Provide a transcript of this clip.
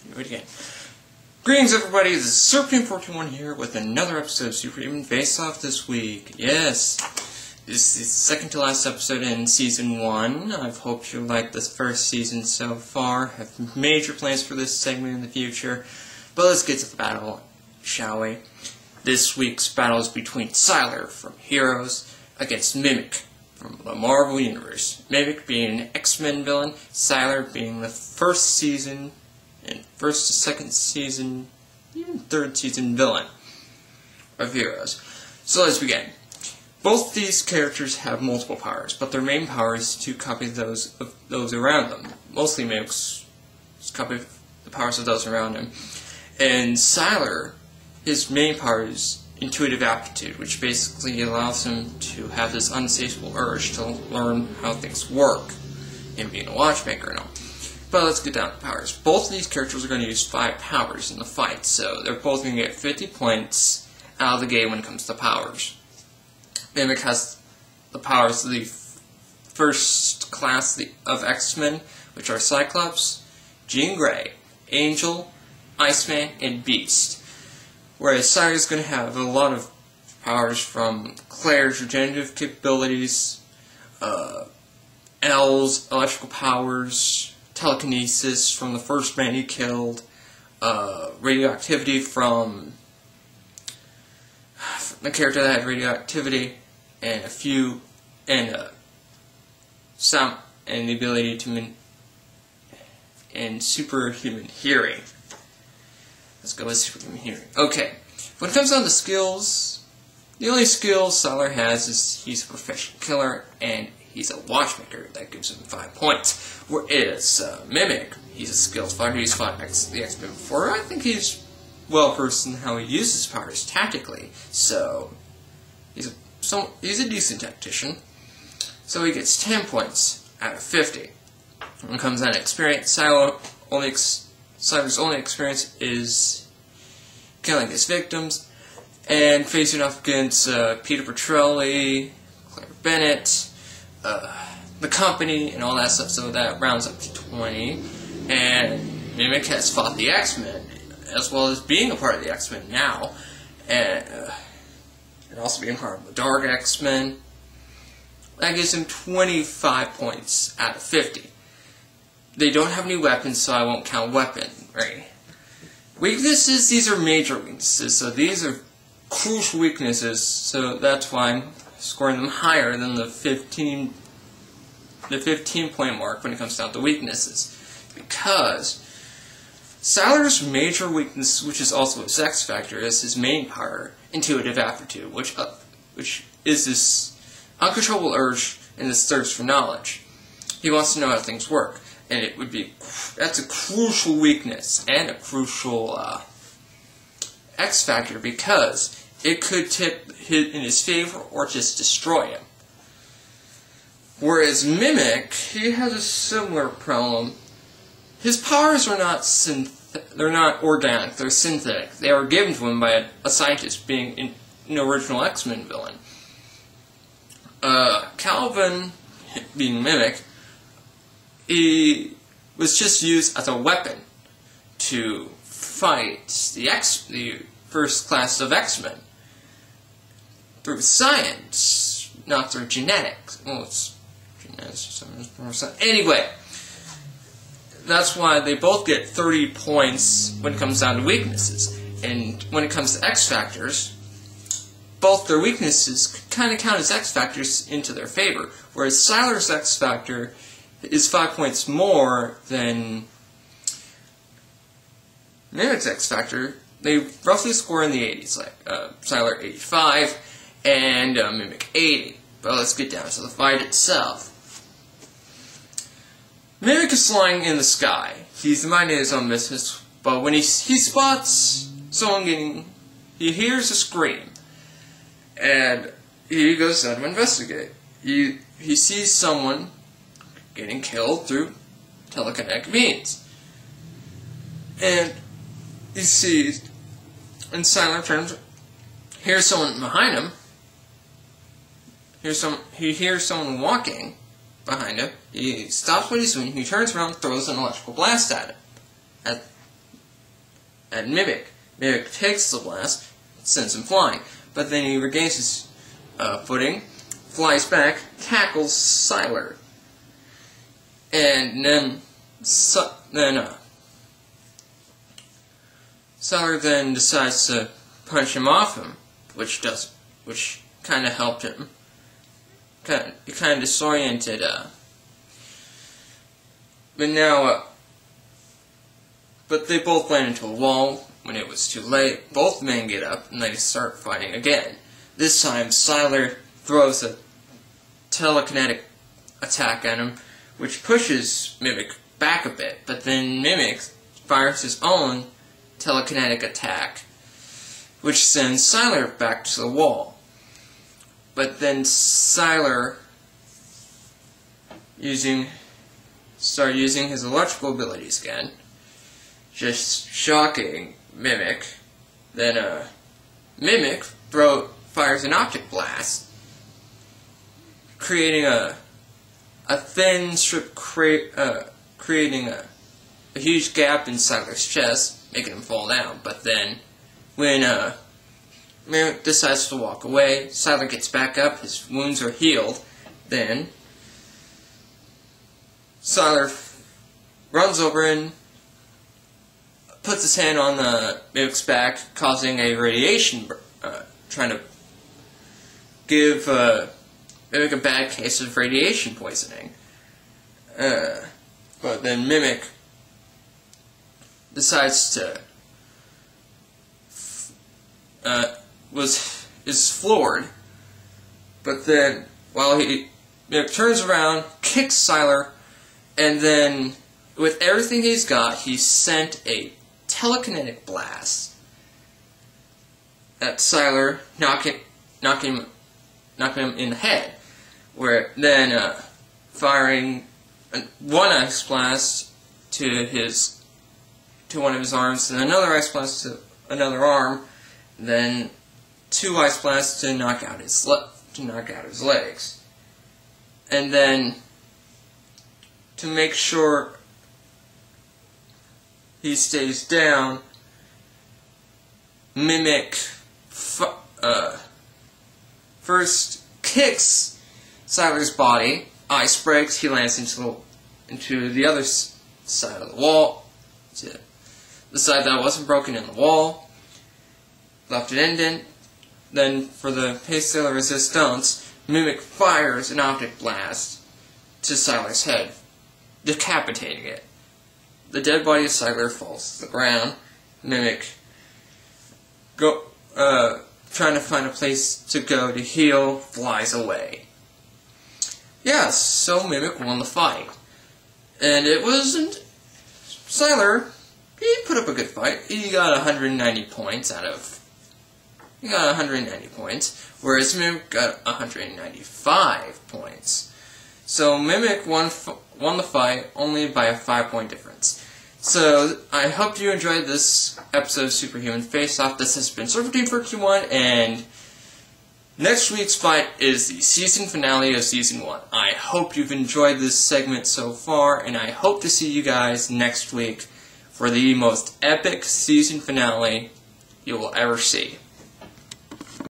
Do it again. Greetings, everybody. This is Serpentine41 here with another episode of Super Human Face Off this week. Yes, this is the second to last episode in Season 1. I hope you liked this first season so far. I have major plans for this segment in the future. But let's get to the battle, shall we? This week's battle is between Sylar from Heroes against Mimic from the Marvel Universe. Mimic being an X-Men villain, Sylar being the first season, and first to second season, even third season villain of Heroes. So let's begin. Both these characters have multiple powers, but their main power is to copy those of those around them. Mostly Mimic's copy the powers of those around him. And Sylar, his main power is intuitive aptitude, which basically allows him to have this unsatiable urge to learn how things work, and being a watchmaker and all. But let's get down to powers. Both of these characters are going to use 5 powers in the fight, so they're both going to get 50 points out of the game when it comes to powers. Mimic has the powers of the first class of X-Men, which are Cyclops, Jean Grey, Angel, Iceman, and Beast. Whereas Sylar is going to have a lot of powers from Claire's regenerative capabilities, Elle's electrical powers, telekinesis from the first man he killed, radioactivity from the character that had radioactivity, and sound, and the ability to and superhuman hearing. Let's go with superhuman hearing. Okay, when it comes down to skills, the only skill Sylar has is he's a professional killer, and he's a watchmaker. That gives him 5 points. Whereas Mimic, he's a skilled fighter. He's fought the X-Men before. I think he's well versed in how he uses his powers tactically. So he's a decent tactician. So he gets 10 points out of 50. When it comes down to experience, Sylar's only experience is killing his victims and facing off against Peter Petrelli, Claire Bennett, the company, and all that stuff, so that rounds up to 20. And Mimic has fought the X-Men, as well as being a part of the X-Men now, and also being part of the Dark X-Men. That gives him 25 points out of 50. They don't have any weapons, so I won't count weapon, right? Weaknesses, these are major weaknesses, so these are crucial weaknesses, so that's why I'm scoring them higher than the 15 point mark when it comes down to weaknesses. Because Sylar's major weakness, which is also his X factor, is his main power, intuitive aptitude, which is this uncontrollable urge and this thirst for knowledge. He wants to know how things work. And that's a crucial weakness and a crucial X factor, because it could tip in his favor or just destroy him. Whereas Mimic, he has a similar problem. His powers are they're not organic, they're synthetic. They are given to him by a scientist, being an original X-Men villain. Calvin, being Mimic, he was just used as a weapon to fight the first class of X-Men through science, not through genetics. Well, it's genetics. Anyway, that's why they both get 30 points when it comes down to weaknesses. And when it comes to X factors, both their weaknesses kind of count as X factors into their favor. Whereas Sylar's X factor is 5 points more than Mimic's X factor. They roughly score in the 80s, like Sylar 85 and Mimic 80. But let's get down to the fight itself. Mimic is flying in the sky. He's minding his own business, but when he spots someone he hears a scream, and he goes out to investigate. He sees someone getting killed through telekinetic means. And he sees, and Sylar hears someone behind him. He hears someone walking behind him. He stops what he's doing. He turns around and throws an electrical blast at him. at Mimic. Mimic takes the blast, sends him flying, but then he regains his footing, flies back, tackles Sylar, and then Sylar then decides to punch him off him, which kind of helped him. It kind of disoriented. But they both ran into a wall. When it was too late, both men get up and they start fighting again. This time, Sylar throws a telekinetic attack at him, which pushes Mimic back a bit, but then Mimic fires his own telekinetic attack, which sends Sylar back to the wall. But then Sylar started using his electrical abilities again, just shocking Mimic. Then Mimic fires an optic blast, creating a thin strip, creating a huge gap in Sylar's chest, making him fall down. But then, when Mimic decides to walk away, Sylar gets back up, his wounds are healed. Then, Sylar runs over and puts his hand on Mimic's back, causing a radiation, trying to give Mimic a bad case of radiation poisoning. But then Mimic decides to is floored. But then Mimic turns around, kicks Sylar, and then with everything he's got, he sent a telekinetic blast at Sylar, knocking him in the head. Where then firing one ice blast to one of his arms, and another ice blast to another arm, then two ice blasts to knock out his legs, and then to make sure he stays down, Mimic first kicks Sylar's body, ice breaks, he lands into the other side of the wall, the side that wasn't broken in the wall, left it indent. Then for the piece de la resistance, Mimic fires an optic blast to Sylar's head, decapitating it. The dead body of Sylar falls to the ground. Mimic trying to find a place to go to heal, flies away. Yeah, so Mimic won the fight. And it wasn't... Sylar, he put up a good fight. He got 190 points out of... He got 190 points, whereas Mimic got 195 points. So Mimic won the fight only by a 5-point difference. So, I hope you enjoyed this episode of Superhuman Face-Off. This has been Surfer Team for Q1, and next week's fight is the season finale of Season 1. I hope you've enjoyed this segment so far, and I hope to see you guys next week for the most epic season finale you will ever see.